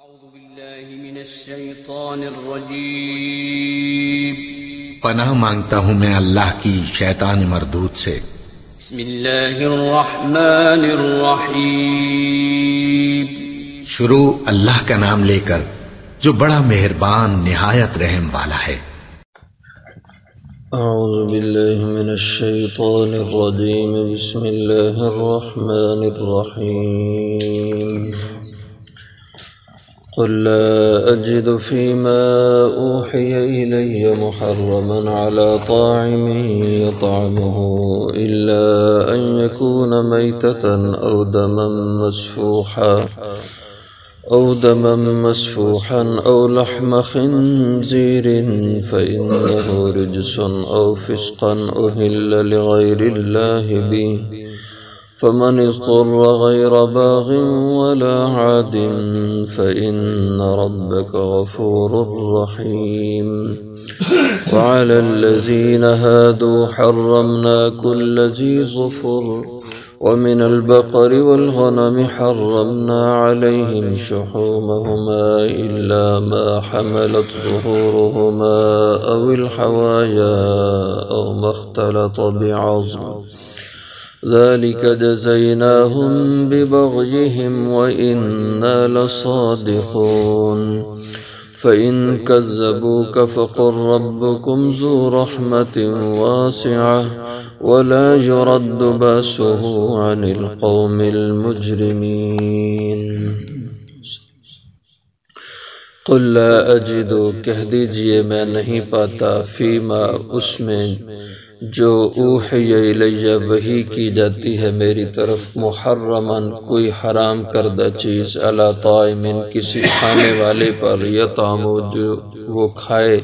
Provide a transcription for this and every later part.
أعوذ بالله من الشيطان الرجيم پناہ مانگتا ہوں میں اللہ کی شیطان مردود سے۔ بسم الله الرحمن الرحيم شروع اللہ کا نام لے کر جو بڑا مہربان نہایت رحم والا ہے۔ أعوذ بالله من الشيطان الرجيم بسم الله الرحمن الرحيم قل لا أجد فيما أوحي إلي محرما على طاعم يطعمه إلا أن يكون ميتة أو دما مسفوحا أو لحم خنزير فإنه رجس أو فسقا أهل لغير الله به فمن اضطر غير باغ ولا عاد فإن ربك غفور رحيم وعلى الذين هادوا حرمنا كل ذي ظفر ومن البقر والغنم حرمنا عليهم شحومهما إلا ما حملت ظهورهما أو الحوايا أو ما اختلط بعظم ذلك جزيناهم ببغيهم وإنا لصادقون فإن كذبوك فقل ربكم ذو رحمة واسعة ولا يرد بأسه عن القوم المجرمين قل لا أجد کہہ دیجئے میں نہیں پاتا فیما اس میں جو اوحی الیہ وحی کی جاتی ہے میری طرف محرمن کوئی حرام کردہ چیز علی طائم کسی کھانے والے پر یطعمو جو وہ کھائے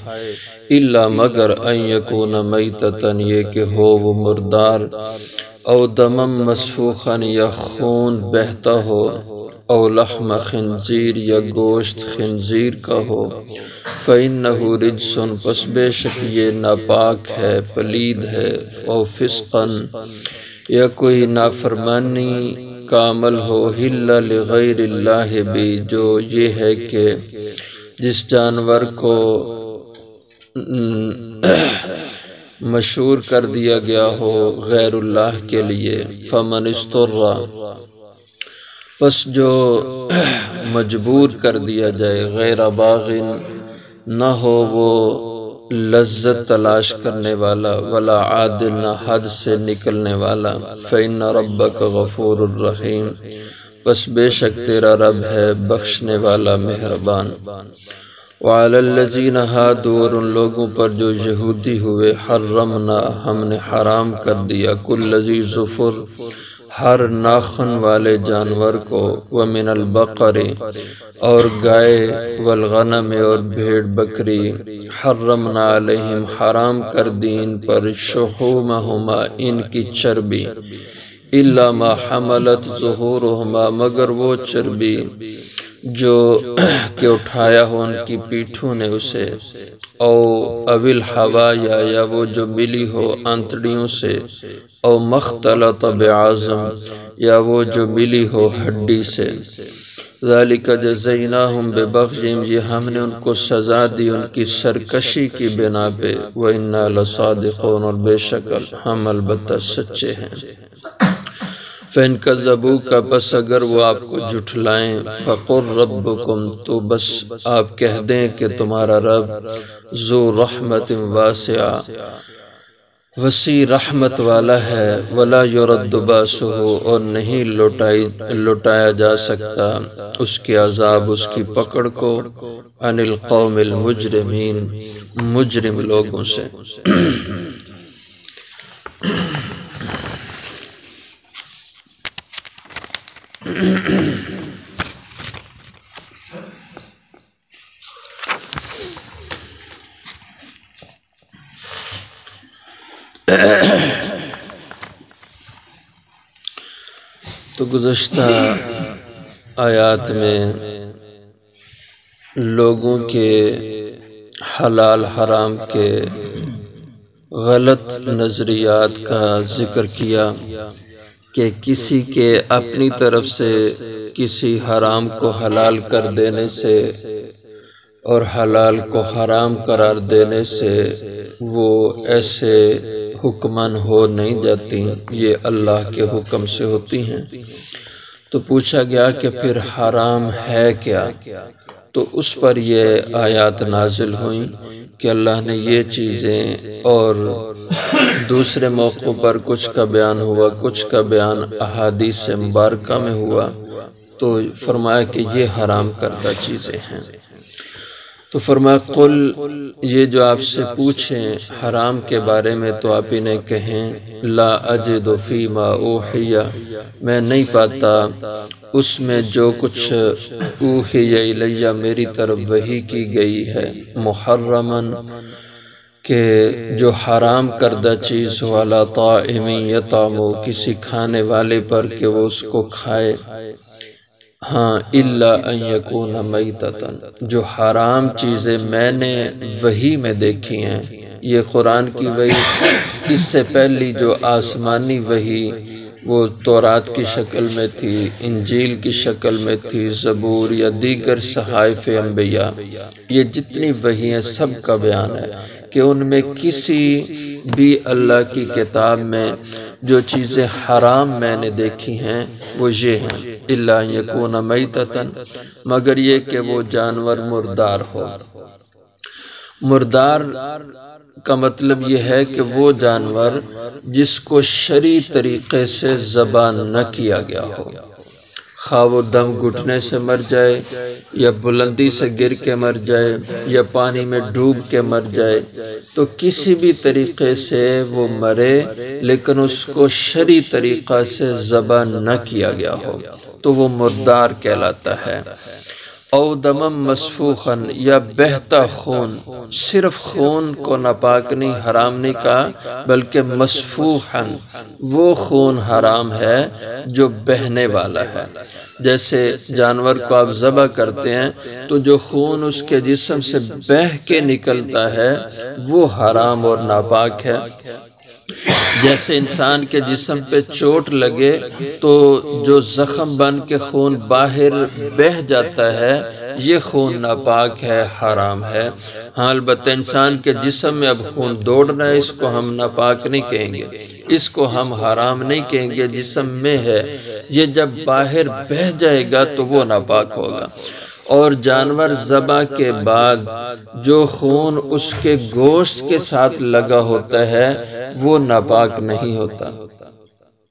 الا مگر ان یکون میتتن یہ کہ ہو وہ مردار او دمم مسفوخن یا خون بہتا ہو او لحم خنزیر یا گوشت خنزیر کا ہو فإنہ رجسن پس بے شک یہ ناپاک ہے پلید ہے او فسقن یا کوئی نافرمانی کا عمل ہو حل لغیر اللہ بھی جو یہ ہے کہ جس جانور کو مشہور کر دیا گیا ہو غیر اللہ کے لیے فمن استرا پس جو مجبور کر دیا جائے غیر باغن نہ ہو وہ لذت تلاش کرنے والا ولا عادل نہ حد سے نکلنے والا فإن ربک غفور الرحیم بس بے شک تیرا رب ہے بخشنے والا مہربان وعلی الذین ہادوا اور ان لوگوں پر جو یہودی ہوئے حرمنا ہم نے حرام کر دیا کل ذی ظفر ہر ناخن والے جانور کو ومن البقر اور گائے والغنم اور بھیڑ بکری حرمنا علیہم حرام کر دین پر شحومہما ان کی چربی الا ما حملت ظہورہما مگر وہ چربی جو کہ اٹھایا ہو ان کی پیٹھوں نے اسے او اویل حوایا یا وہ جو ملی ہو انتڑیوں سے او مختلط بعظم یا وہ جو ملی ہو ہڈی سے ذالک جزیناہم ببغیہم یہ ہم نے ان کو سزا دی ان کی سرکشی کی بنا پہ وَإِنَّا لَصَادِقُونَ اور بے شک ہم البتہ سچے ہیں فَإِن كَذَّبُوكَ پس اگر وہ آپ کو جھٹلائیں فَقُلْ رَبُّكُمْ تو بس آپ کہہ دیں کہ تمہارا رب ذو رحمت واسعہ وسیع رحمت والا ہے ولا يرد باسہ اور نہیں لوٹایا جا سکتا اس کے عذاب اس کی پکڑ کو عن القوم المجرمین مجرم لوگوں سے تو گزشتہ آیات میں لوگوں کے حلال حرام کے غلط نظریات کا ذکر کیا کہ کسی کے اپنی طرف سے کسی حرام کو حلال کر دینے سے اور حلال کو حرام قرار دینے سے وہ ایسے حکمن ہو نہیں جاتی، یہ اللہ کے حکم سے ہوتی ہیں۔ تو پوچھا گیا کہ پھر حرام ہے کیا؟ تو اس پر یہ آیات نازل ہوئیں کہ اللہ نے یہ چیزیں، اور دوسرے موقعوں پر کچھ کا بیان ہوا، کچھ کا بیان احادیث مبارکہ میں ہوا، تو فرمایا کہ یہ حرام کردہ چیزیں ہیں۔ تو فرمایا قل، یہ جو آپ سے پوچھیں حرام کے بارے میں تو آپ انہیں کہیں لا اجد فیما اوحی، میں نہیں پاتا اس میں جو کچھ اوحی الیہ میری طرف وحی کی گئی ہے، محرمن کہ جو حرام کردہ چیز ہو، علی طاعم یطعمہ کسی کھانے والے پر کہ وہ اس کو کھائے، ہاں الا ان یکون میتۃ، جو حرام چیزیں میں نے وحی میں دیکھی ہیں، یہ قرآن کی وحی، اس سے پہلی جو آسمانی وحی وہ تورات کی شکل میں تھی، انجیل کی شکل میں تھی، زبور یا دیگر صحائف انبیاء، یہ جتنی وحی ہیں سب کا بیان ہے کہ ان میں کسی بھی اللہ کی کتاب میں جو چیزیں حرام میں نے دیکھی ہیں وہ یہ ہیں، الا یکون میتۃ، مگر یہ کہ وہ جانور مردار ہو۔ مردار کا مطلب یہ ہے کہ وہ جانور جس کو شرعی طریقے سے ذبح نہ کیا گیا ہو، خواہ وہ دم گھٹنے سے مر جائے یا بلندی سے گر کے مر جائے یا پانی میں ڈوب کے مر جائے، تو کسی بھی طریقے سے وہ مرے لیکن اس کو شرعی طریقہ سے ذبح نہ کیا گیا ہو تو وہ مردار کہلاتا ہے۔ او دمم مسفوخن، یا بہتا خون، صرف خون کو ناپاک نہیں، حرام نہیں کہا، بلکہ مسفوحن وہ خون حرام ہے جو بہنے والا ہے۔ جیسے جانور کو آپ ذبح کرتے ہیں تو جو خون اس کے جسم سے بہہ کے نکلتا ہے وہ حرام اور ناپاک ہے۔ جیسے انسان کے جسم پہ چوٹ لگے تو جو زخم بن کے خون باہر بہہ جاتا ہے یہ خون ناپاک ہے، حرام ہے۔ ہاں البتہ انسان کے جسم میں اب خون دوڑ رہا ہے، اس کو ہم ناپاک نہیں کہیں گے، اس کو ہم حرام نہیں کہیں گے، جسم میں ہے، یہ جب باہر بہہ جائے گا تو وہ ناپاک ہوگا۔ اور جانور ذبح کے بعد جو خون اس کے گوشت کے ساتھ لگا ہوتا ہے وہ ناپاک نہیں ہوتا۔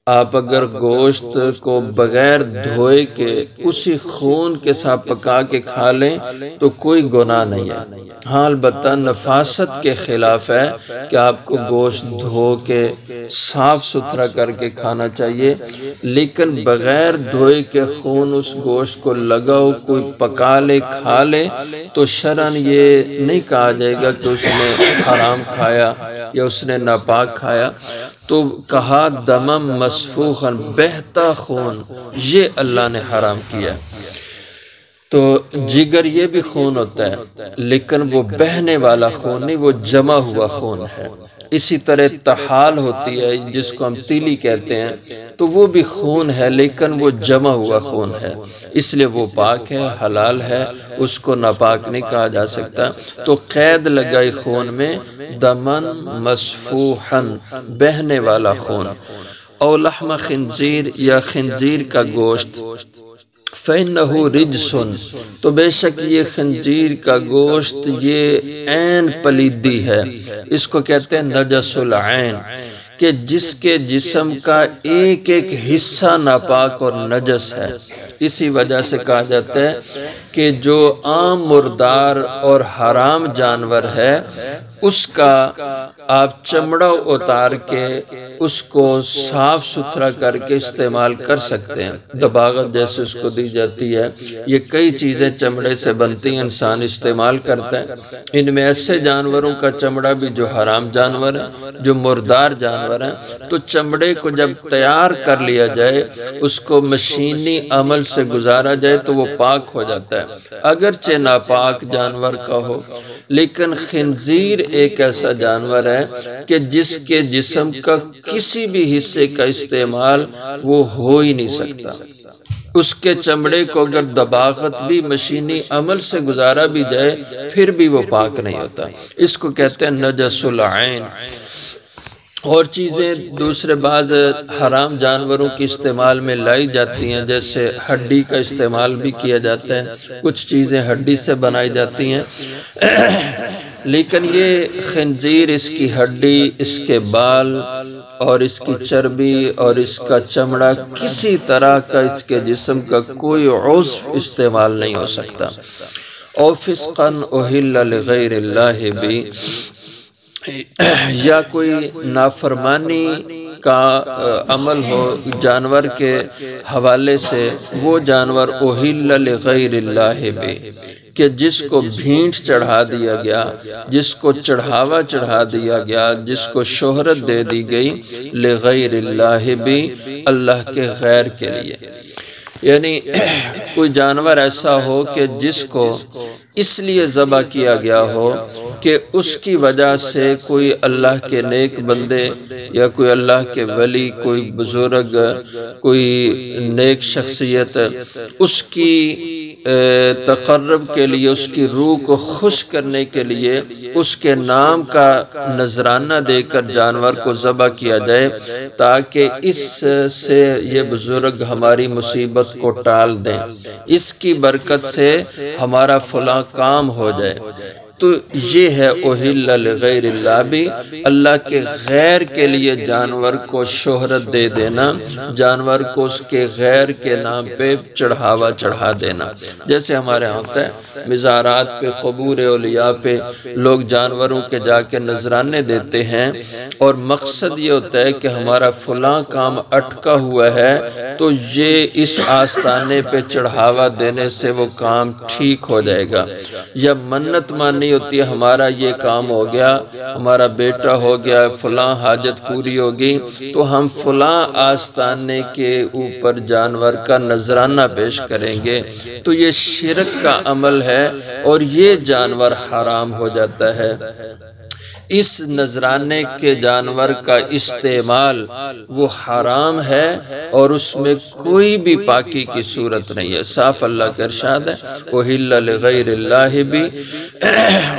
آپ اگر گوشت کو بغیر دھوئے کے اسی خون کے ساتھ پکا کے کھا لیں تو کوئی گناہ نہیں ہے۔ ہاں البتہ نفاست کے خلاف ہے کہ آپ کو گوشت دھو کے صاف ستھرا کر کے کھانا چاہیے، لیکن بغیر دھوئے کے خون اس گوشت کو لگاؤ، کوئی پکا لے کھا لے تو شرعاً یہ نہیں کہا جائے گا کہ اس نے حرام کھایا یا اس نے ناپاک کھایا۔ تو کہا دمم مسفوخن، بہتا خون، یہ اللہ نے حرام کیا۔ تو جگر یہ بھی خون ہوتا ہے لیکن وہ بہنے والا خون نہیں، وہ جمع ہوا خون ہے۔ اسی طرح طحال ہوتی ہے جس کو ہم تیلی کہتے ہیں، تو وہ بھی خون ہے لیکن وہ جمع ہوا خون ہے، اس لیے وہ پاک ہے، حلال ہے، اس کو ناپاک نہیں کہا جا سکتا۔ تو قید لگائی خون میں دمن مسفوحن، بہنے والا خون۔ او لحم خنزیر، یا خنزیر کا گوشت، فَإِنَّهُ رِجْسٌ، تو بے شک یہ خنزیر کا گوشت یہ عین پلیدی ہے، اس کو کہتے ہیں نجس العین، کہ جس کے جسم کا ایک ایک حصہ ناپاک اور نجس ہے۔ اسی وجہ سے کہا جاتا ہے کہ جو عام مردار اور حرام جانور ہے اس کا آپ چمڑا اتار کے اس کو صاف ستھرا کر کے استعمال کر سکتے ہیں، دباغت جیسے اس کو دی جاتی ہے، یہ کئی چیزیں چمڑے سے بنتی ہیں، انسان استعمال کرتا ہے۔ ان میں ایسے جانوروں کا چمڑا بھی جو حرام جانور ہیں، جو مردار جانور ہیں، تو چمڑے کو جب تیار کر لیا جائے، اس کو مشینی عمل سے گزارا جائے تو وہ پاک ہو جاتا ہے، اگرچہ ناپاک جانور کا ہو۔ لیکن خنزیر ایک ایسا جانور ہے کہ جس کے جسم کا کسی بھی حصے کا استعمال وہ ہو ہی نہیں سکتا۔ اس کے چمڑے کو اگر دباغت بھی مشینی عمل سے گزارا بھی جائے پھر بھی وہ پاک نہیں ہوتا. اس کو کہتے ہیں نجس العین. اور چیزیں دوسرے بعض حرام جانوروں کی استعمال میں لائی جاتی ہیں، جیسے ہڈی کا استعمال بھی کیا جاتا ہے، کچھ چیزیں ہڈی سے بنائی جاتی ہیں، لیکن یہ خنزیر، اس کی ہڈی، اس کے بال اور اس کی چربی اور اس کا چمڑا، کسی طرح کا اس کے جسم کا کوئی عضو استعمال نہیں ہو سکتا. او فسقا اہل لغیر اللہ بھی، یا کوئی نافرمانی کا عمل ہو جانور کے حوالے سے، وہ جانور اہل لغیر اللہ بھی، کہ جس کو بھینٹ چڑھا دیا گیا، جس کو چڑھاوا چڑھا دیا گیا، جس کو شہرت دے دی گئی، لغیر اللہ بھی، اللہ کے غیر کے لیے. یعنی کوئی جانور ایسا ہو کہ جس کو اس لیے ذبح کیا گیا ہو کہ اس کی وجہ سے کوئی اللہ کے نیک بندے یا کوئی اللہ کے ولی، کوئی بزرگ، کوئی نیک شخصیت اس کی تقرب کے لیے، اس کی روح کو خوش کرنے کے لیے اس کے نام کا نذرانہ دے کر جانور کو ذبح کیا جائے، تاکہ اس سے یہ بزرگ ہماری مصیبت کو ٹال دیں، اس کی برکت سے ہمارا فلاں کام ہو جائے. تو یہ ہے اہل لغیر اللہ بھی، اللہ کے غیر کے لیے جانور کو شہرت دے دینا، جانور کو اس کے غیر کے نام پہ چڑھاوا چڑھا دینا. جیسے ہمارے یہاں ہوتا ہے مزارات پہ، قبور اولیاء پہ لوگ جانوروں کے جا کے نذرانے دیتے ہیں، اور مقصد یہ ہوتا ہے کہ ہمارا فلاں کام اٹکا ہوا ہے تو یہ اس آستانے پہ چڑھاوا دینے سے وہ کام ٹھیک ہو جائے گا. یا منت مانی ہوتی ہے، ہمارا یہ کام ہو گیا، ہمارا بیٹا ہو گیا، فلاں حاجت پوری ہوگی، تو ہم فلاں آستانے کے اوپر جانور کا نذرانہ پیش کریں گے. تو یہ شرک کا عمل ہے اور یہ جانور حرام ہو جاتا ہے. اس نذرانے کے جانور کا استعمال وہ حرام ہے اور اس میں کوئی بھی پاکی کی صورت نہیں ہے. صاف اللہ کا ارشاد ہے اہل لغیر اللہ بھی.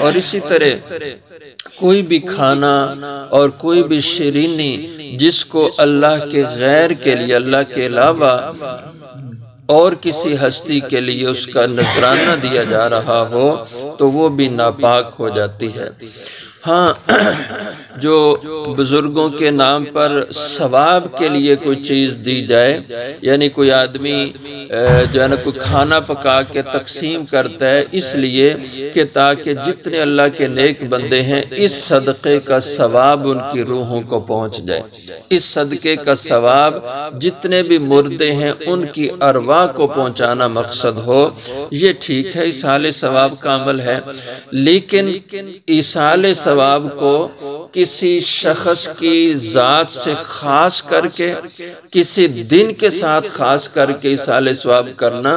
اور اسی طرح کوئی بھی کھانا اور کوئی بھی شیرینی جس کو اللہ کے غیر کے لیے، اللہ کے علاوہ اور کسی ہستی کے لیے اس کا نذرانہ دیا جا رہا ہو تو وہ بھی ناپاک ہو جاتی ہے. ہاں، جو بزرگوں کے نام پر ثواب کے لیے کوئی چیز دی جائے، یعنی کوئی آدمی جو ہے نا کوئی کھانا پکا کے تقسیم کرتا ہے اس لیے کہ تاکہ جتنے اللہ کے نیک بندے ہیں اس صدقے کا ثواب ان کی روحوں کو پہنچ جائے، اس صدقے کا ثواب جتنے بھی مردے ہیں ان کی ارواح کو پہنچانا مقصد ہو، یہ ٹھیک ہے، ایصال ثواب کا عمل ہے. لیکن ایصال ثواب کو کسی شخص کی ذات سے خاص کر کے، کسی دن کے ساتھ خاص کر کے ایصال ثواب کرنا،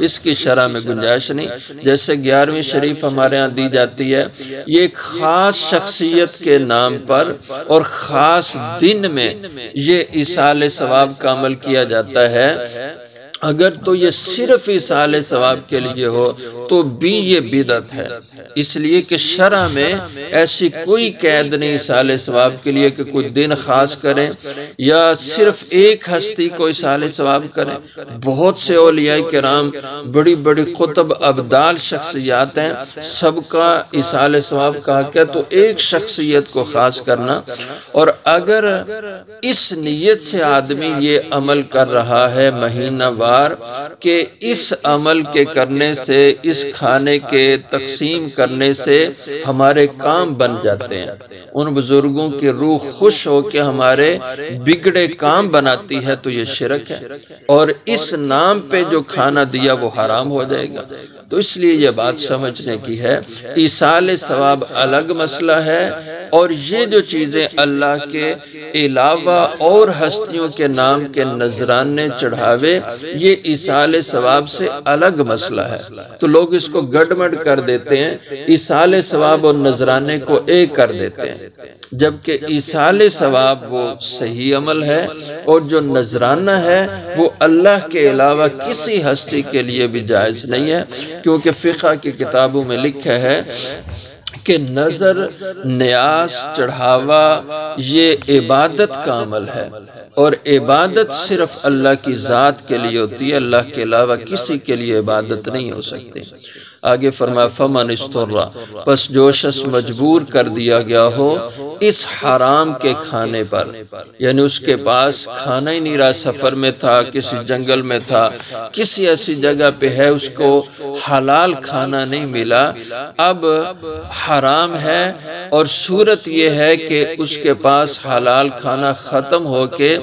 اس کی شرع میں گنجائش نہیں. جیسے 11ویں شریف ہمارے ہاں دی جاتی ہے، یہ ایک خاص شخصیت کے نام پر اور خاص دن میں یہ ایصال ثواب کا عمل کیا جاتا ہے. اگر تو یہ صرف ایصال ثواب کے لیے ہو تو بھی یہ بدعت ہے، اس لیے کہ شرع میں ایسی کوئی قید نہیں ایصال ثواب کے لیے کہ کوئی دن خاص کریں یا صرف ایک ہستی کو ایصال ثواب کریں. بہت سے اولیاء کرام، بڑی بڑی قطب ابدال شخصیات ہیں، سب کا ایصال ثواب کا حق ہے، تو ایک شخصیت کو خاص کرنا. اور اگر اس نیت سے آدمی یہ عمل کر رہا ہے مہینہ وار کہ اس عمل کے کرنے سے، اس کھانے کے تقسیم کرنے سے ہمارے کام بن جاتے ہیں، ان بزرگوں کی روح خوش ہو کے ہمارے بگڑے کام بناتی ہے، تو یہ شرک ہے. اور اس نام پہ جو کھانا دیا وہ حرام ہو جائے گا. تو اس لیے یہ بات سمجھنے کی ہے، ایصال ثواب الگ مسئلہ ہے اور یہ جو چیزیں اللہ کے علاوہ اور ہستیوں کے نام کے نذرانے چڑھاوے، یہ ایصال ثواب سے الگ مسئلہ ہے۔ تو لوگ اس کو گڑبڑ کر دیتے ہیں، ایصال ثواب اور نذرانے کو ایک کر دیتے ہیں، جبکہ ایصال ثواب وہ صحیح عمل ہے، اور جو نذرانہ ہے وہ اللہ کے علاوہ کسی ہستی کے لیے بھی جائز نہیں ہے، کیونکہ فقہ کی کتابوں میں لکھا ہے کہ نظر، نیاز، چڑھاوا یہ عبادت کا عمل ہے، اور عبادت صرف اللہ کی ذات کے لیے ہوتی ہے، اللہ کے علاوہ کسی کے لیے عبادت نہیں ہو سکتی۔ آگے فرمایا فمن اضطر، پس جو شخص مجبور کر دیا گیا ہو اس حرام کے کھانے پر، یعنی اس کے پاس کھانا ہی نہیں رہا، سفر میں تھا، کسی جنگل میں تھا، کسی ایسی جگہ پہ ہے، اس کو حلال کھانا نہیں ملا، اب حرام ہے، اور صورت یہ ہے کہ اس کے پاس حلال کھانا ختم ہو کے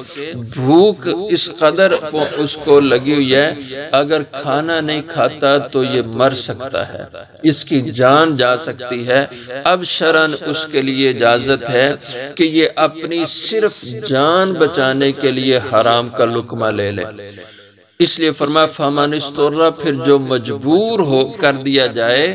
بھوک اس قدر اس کو لگی ہوئی ہے، اگر کھانا نہیں کھاتا تو یہ مر سکتا ہے، اس کی جان جا سکتی ہے۔ اب شرعاً اس کے لیے اجازت ہے کہ یہ اپنی صرف جان بچانے کے لیے حرام کا لقمہ لے لے، اس لیے فرمایا فمن اضطر، پھر جو مجبور ہو کر دیا جائے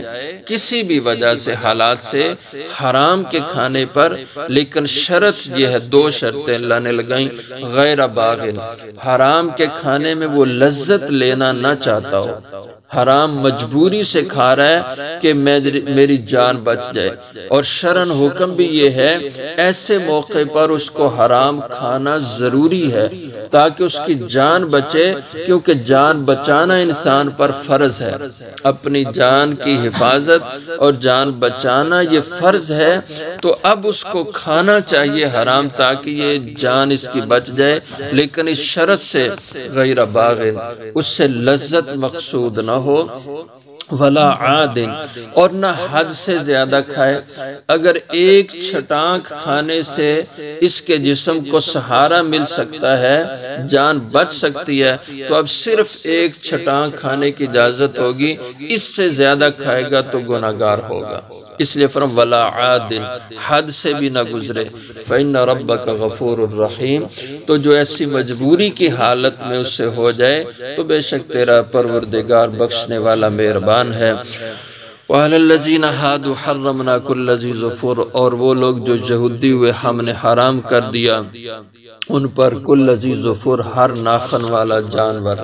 کسی بھی وجہ سے، حالات سے، حرام کے کھانے پر، لیکن شرط یہ ہے، دو شرطیں اللہ نے لگائیں، غیر باغن، حرام کے کھانے میں وہ لذت لینا نہ چاہتا ہو، حرام مجبوری سے کھا رہا ہے کہ میری جان بچ جائے، اور شرعاً حکم بھی یہ ہے ایسے موقع پر اس کو حرام کھانا ضروری ہے تاکہ اس کی جان بچے، کیونکہ جان بچانا انسان پر فرض ہے، اپنی جان کی حفاظت اور جان بچانا یہ فرض ہے، تو اب اس کو کھانا چاہیے حرام تاکہ یہ جان اس کی بچ جائے، لیکن اس شرط سے غیر باغن، اس سے لذت مقصود نہ ہو، ولا عادن، اور نہ حد سے زیادہ کھائے۔ اگر ایک چھٹانک کھانے سے اس کے جسم کو سہارا مل سکتا ہے، جان بچ سکتی ہے، تو اب صرف ایک چھٹانک کھانے کی اجازت ہوگی، اس سے زیادہ کھائے گا تو گناہگار ہوگا، اس لیے فرم ولا عادن، حد سے بھی نہ گزرے، فإن ربک غفور الرحیم، تو جو ایسی مجبوری کی حالت میں اس سے ہو جائے تو بے شک تیرا پروردگار بخشنے والا مہربان ہے۔ وعلی الذین ہادوا حرمنا کل ذی ظفر، اور وہ لوگ جو یہودی ہوئے ہم نے حرام کر دیا ان پر کل ذی ظفر، ہر ناخن والا جانور،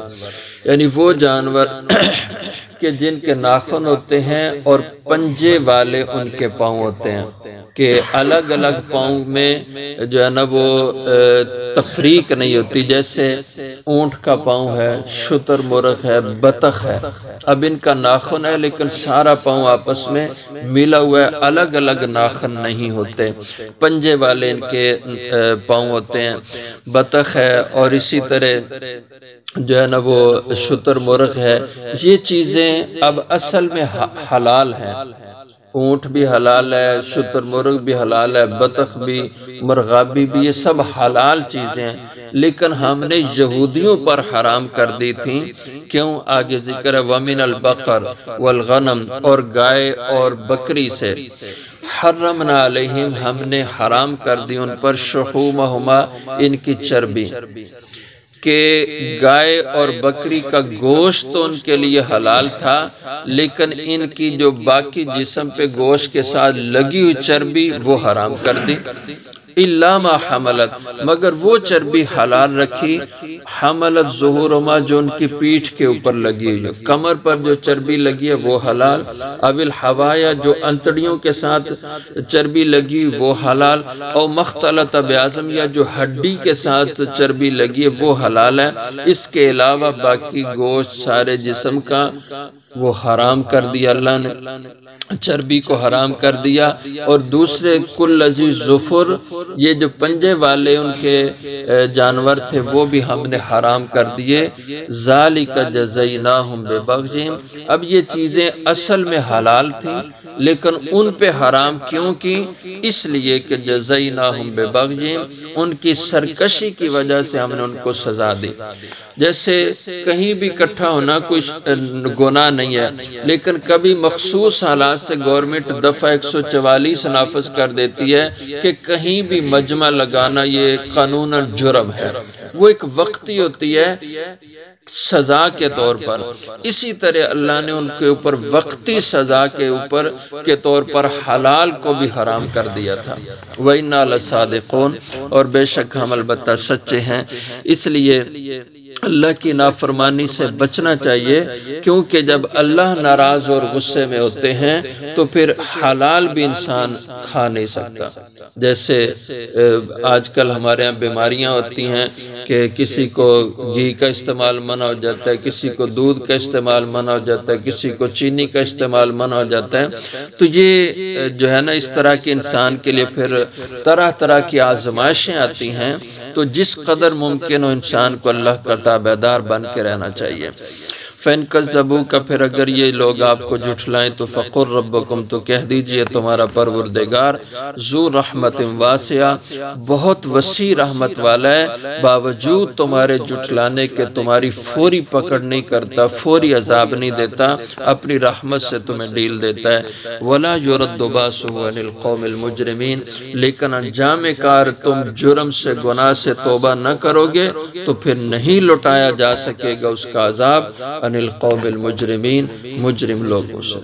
یعنی وہ جانور کہ جن کے ناخن ہوتے ہیں اور پنجے والے ان کے پاؤں ہوتے ہیں، کہ الگ الگ پاؤں میں جو ہے نا وہ تفریق نہیں ہوتی، جیسے اونٹ کا پاؤں ہے، شتر مرغ ہے، بطخ ہے، اب ان کا ناخن ہے لیکن سارا پاؤں آپس میں ملا ہوا ہے، الگ الگ ناخن نہیں ہوتے، پنجے والے ان کے پاؤں ہوتے ہیں، بطخ ہے، اور اسی طرح جو ہے نا وہ شتر مرغ ہے، یہ چیزیں اب اصل میں حلال ہیں، اونٹ بھی حلال ہے، شتر مرغ بھی حلال ہے، بطخ بھی، مرغابی بھی، یہ سب حلال چیزیں ہیں، لیکن ہم نے یہودیوں پر حرام کر دی تھیں، کیوں؟ آگے ذکر ہے وَمِنَ الْبَقَرِ وَالْغَنَمِ، اور گائے اور بکری سے، حرمنا علیہم، ہم نے حرام کر دی ان پر، شحومہما، ان کی چربی، کہ گائے اور بکری کا گوشت تو ان کے لیے حلال تھا، لیکن ان کی جو باقی جسم پہ گوشت کے ساتھ لگی ہوئی چربی وہ حرام کر دی، الا ما حملت، مگر وہ چربی حلال رکھی، حملت ظہورہما، جو ان کی پیٹھ کے اوپر لگی ہوئی ہے، کمر پر جو چربی لگی ہے وہ حلال، اب الحوایا، جو انتڑیوں کے ساتھ چربی لگی وہ حلال، اور مختلط بعظم، یا جو ہڈی کے ساتھ چربی لگی ہے وہ حلال ہے، اس کے علاوہ باقی گوشت سارے جسم کا وہ حرام کر دیا اللہ نے، چربی کو حرام کر دیا، اور دوسرے کل ذی ظفر، یہ جو پنجے والے ان کے جانور تھے وہ بھی ہم نے حرام کر دیے، ذالک جزیناہم ببغیہم، اب یہ چیزیں اصل میں حلال تھیں لیکن ان پہ حرام کیوں کی؟ اس لیے کہ جزیناہم ببغیہم، ان کی سرکشی کی وجہ سے ہم نے ان کو سزا دی، جیسے کہیں بھی اکٹھا ہونا کوئی گناہ نہیں ہے، لیکن کبھی مخصوص حالات سالات سے گورنمنٹ دفعہ 144 نافذ کر دیتی ہے کہ کہیں بھی مجمع لگانا یہ قانوناً جرم ہے، وہ ایک وقتی ہوتی ہے سزا کے طور پر، اسی طرح اللہ نے ان کے اوپر وقتی سزا کے طور پر حلال کو بھی حرام کر دیا تھا۔ وَإِنَّا لَصَادِقُونَ، اور بے شک ہم البتہ سچے ہیں۔ اس لیے اللہ کی نافرمانی سے بچنا چاہیے، کیونکہ جب اللہ ناراض اور غصے میں ہوتے ہیں تو پھر حلال بھی انسان کھا نہیں سکتا۔ جیسے آج کل ہمارے یہاں بیماریاں ہوتی ہیں کہ کسی کو گھی کا استعمال منع ہو جاتا ہے، کسی کو دودھ کا استعمال منع ہو جاتا ہے، کسی کو چینی کا استعمال منع ہو جاتا ہے، تو یہ جو ہے نا اس طرح کے انسان کے لیے پھر طرح طرح کی آزمائشیں آتی ہیں۔ تو جس قدر ممکن ہو انسان کو اللہ کا تابعدار بن کے رہنا چاہیے۔ فَإِن كَذَّبُوكَ، پھر اگر یہ لوگ آپ کو جھٹلائیں تو فَقُلْ رَبُّكُمْ، تو کہہ دیجئے تمہارا پروردگار ذو رحمت واسعہ، بہت وسیع رحمت والا ہے، باوجود تمہارے جھٹلانے کے تمہاری فوری پکڑ نہیں کرتا، فوری عذاب نہیں دیتا، اپنی رحمت سے تمہیں ڈیل دیتا ہے۔ وَلَا يُرَدُّ بَأْسُهُ عَنِ الْقَوْمِ الْمُجْرِمِينَ، لیکن انجام کار تم جرم سے گناہ سے توبہ نہ کرو گے تو پھر نہیں لوٹایا جا سکے گا اس کا عذاب عن القوم المجرمین، مجرم لوگوں سے۔